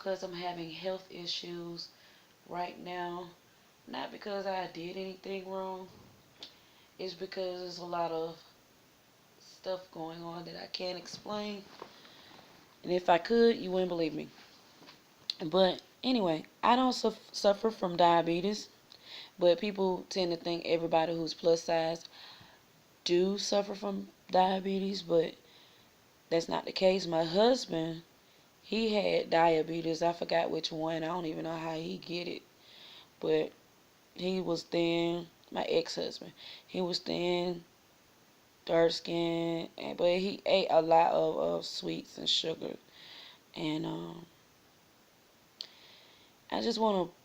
because I'm having health issues right now. Not because I did anything wrong. It's because there's a lot of stuff going on that I can't explain. And if I could, you wouldn't believe me. But anyway, I don't suffer from diabetes. But people tend to think everybody who's plus size do suffer from diabetes. But that's not the case. My husband, he had diabetes. I forgot which one. I don't even know how he get it. But he was thin. My ex-husband. He was thin, dark skin, but he ate a lot of sweets and sugar. And I just want to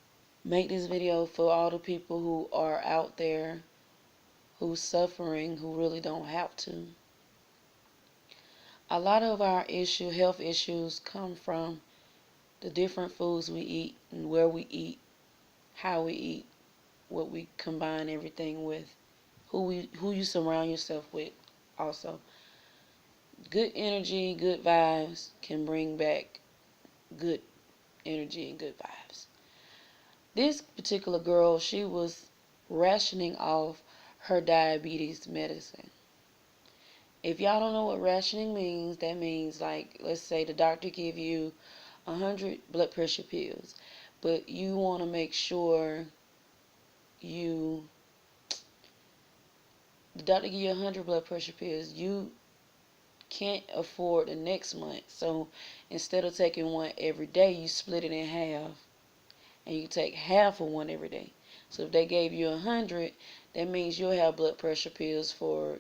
make this video for all the people who are out there who's suffering, who really don't have to. A lot of our health issues come from the different foods we eat and where we eat, how we eat, what we combine everything with, who you surround yourself with also. Good energy, good vibes can bring back good energy and good vibes. This particular girl, she was rationing off her diabetes medicine. If y'all don't know what rationing means, that means, like, let's say the doctor give you 100 blood pressure pills, but you want to make sure you, the doctor give you 100 blood pressure pills, you can't afford the next month. So instead of taking one every day, you split it in half and you take half of one every day. So if they gave you 100, that means you'll have blood pressure pills for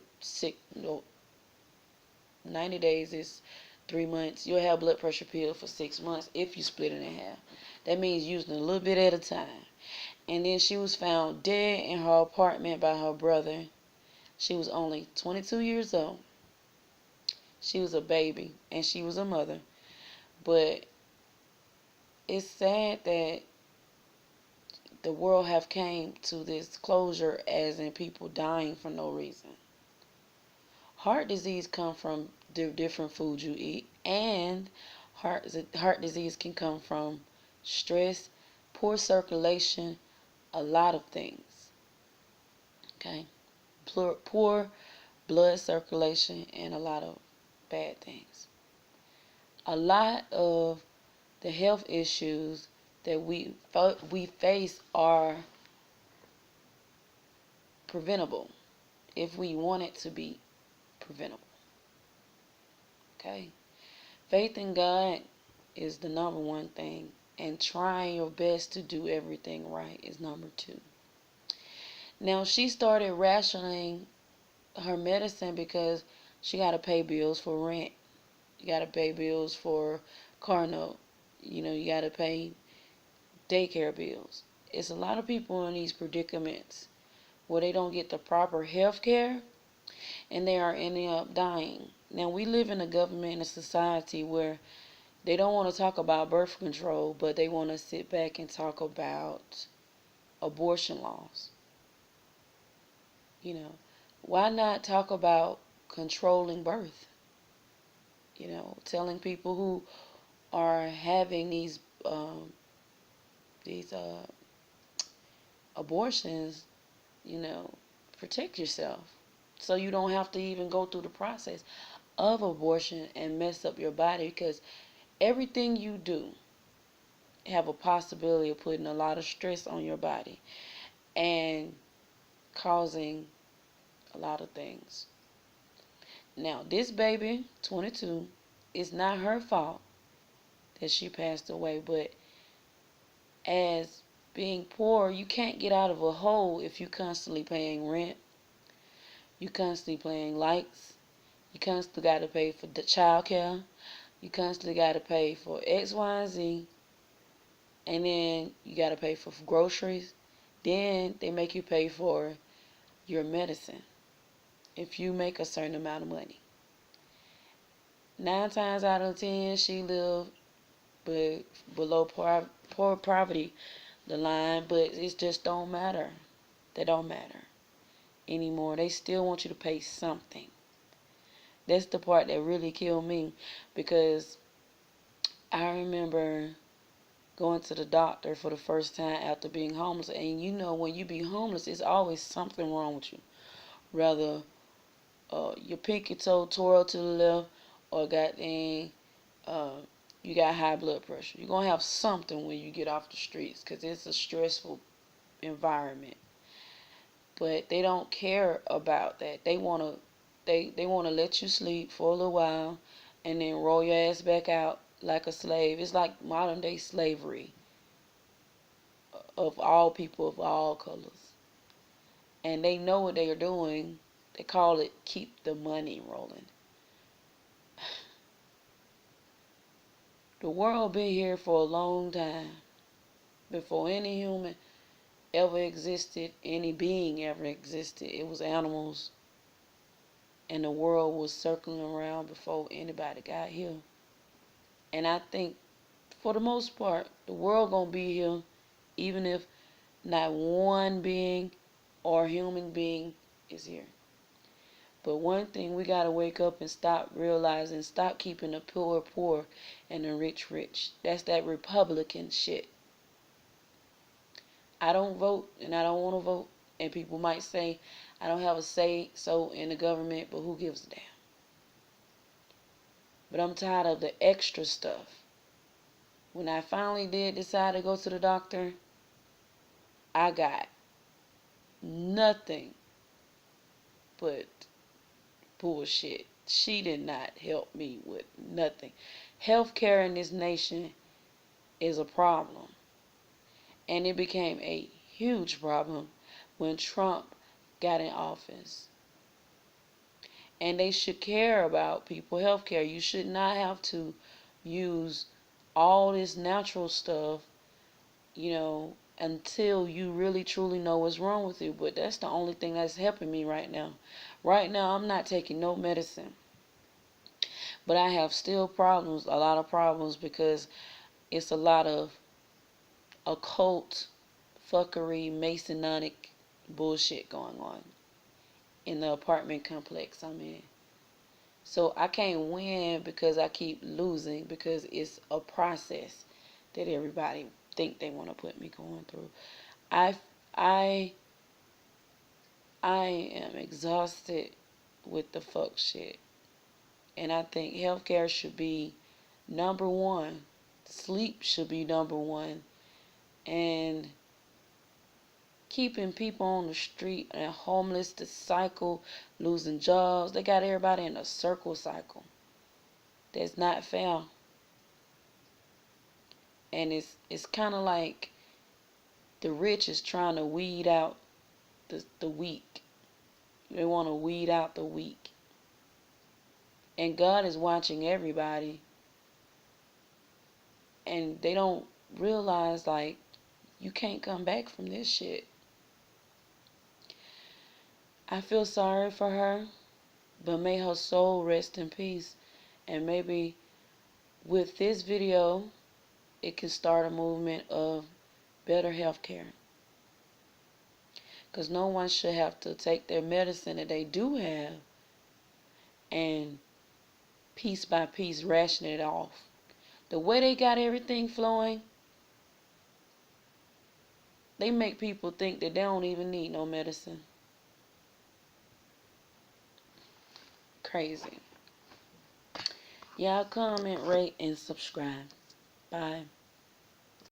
90 days is 3 months. You'll have blood pressure pills for 6 months if you split it in half. That means using a little bit at a time. And then she was found dead in her apartment by her brother. She was only 22 years old. She was a baby and she was a mother. But it's sad that the world have came to this closure, as in people dying for no reason. Heart disease come from the different foods you eat, and heart disease can come from stress, poor circulation, a lot of things. Okay, poor blood circulation and a lot of bad things. A lot of the health issues that we face are preventable if we want it to be preventable. Okay? Faith in God is the number one thing, and trying your best to do everything right is number two. Now, she started rationing her medicine because she got to pay bills for rent. You got to pay bills for car note. You got to pay daycare bills. It's a lot of people in these predicaments where they don't get the proper health care and they are ending up dying. Now, we live in a government and a society where they don't want to talk about birth control, but they want to sit back and talk about abortion laws. Why not talk about controlling birth? Telling people who are having these abortions, protect yourself so you don't have to even go through the process of abortion and mess up your body, because everything you do have a possibility of putting a lot of stress on your body and causing a lot of things. Now, this baby, 22, it's not her fault that she passed away, but as being poor, you can't get out of a hole if you constantly paying rent, you constantly paying lights, you constantly got to pay for the child care, you constantly got to pay for X, Y, and Z, and then you got to pay for groceries. Then they make you pay for your medicine if you make a certain amount of money. 9 times out of 10, she lived below poor poverty the line, but it just don't matter. That don't matter anymore. They still want you to pay something. That's the part that really killed me, because I remember going to the doctor for the first time after being homeless. And you know, when you be homeless, it's always something wrong with you. Rather, your pinky toe twirl to the left, or goddamn, uh, you got high blood pressure. You're gonna have something when you get off the streets, because it's a stressful environment. But they don't care about that. They wanna let you sleep for a little while, and then roll your ass back out like a slave. It's like modern day slavery of all people of all colors. And they know what they are doing. They call it keep the money rolling. The world been here for a long time. Before any human ever existed, any being ever existed, it was animals. And the world was circling around before anybody got here. And I think, for the most part, the world gonna be here, even if not one being or human being is here. But one thing, we gotta wake up and stop realizing, stop keeping the poor poor and the rich rich. That's that Republican shit. I don't vote, and I don't want to vote. And people might say I don't have a say so in the government, but who gives a damn? But I'm tired of the extra stuff. When I finally did decide to go to the doctor, I got nothing but bullshit. She did not help me with nothing. Healthcare in this nation is a problem. And it became a huge problem when Trump got in office. And they should care about people health care. You should not have to use all this natural stuff, until you really truly know what's wrong with you. But that's the only thing that's helping me right now. Right now, I'm not taking no medicine. But I have still problems, a lot of problems, because it's a lot of occult, fuckery, Masonic bullshit going on in the apartment complex I'm in. So I can't win because I keep losing, because it's a process that everybody think they want to put me going through. I I I am exhausted with the fuck shit. And I think healthcare should be number one. Sleep should be number one. And keeping people on the street and homeless, the cycle, losing jobs. They got everybody in a circle cycle. That's not fair. And it's kind of like the rich is trying to weed out the weak. They want to weed out the weak. And God is watching everybody. And they don't realize, like, you can't come back from this shit. I feel sorry for her, but may her soul rest in peace. And maybe with this video, it can start a movement of better health care. Because no one should have to take their medicine that they do have and piece by piece ration it off. The way they got everything flowing, they make people think that they don't even need no medicine. Crazy. Y'all comment, rate, and subscribe. Bye.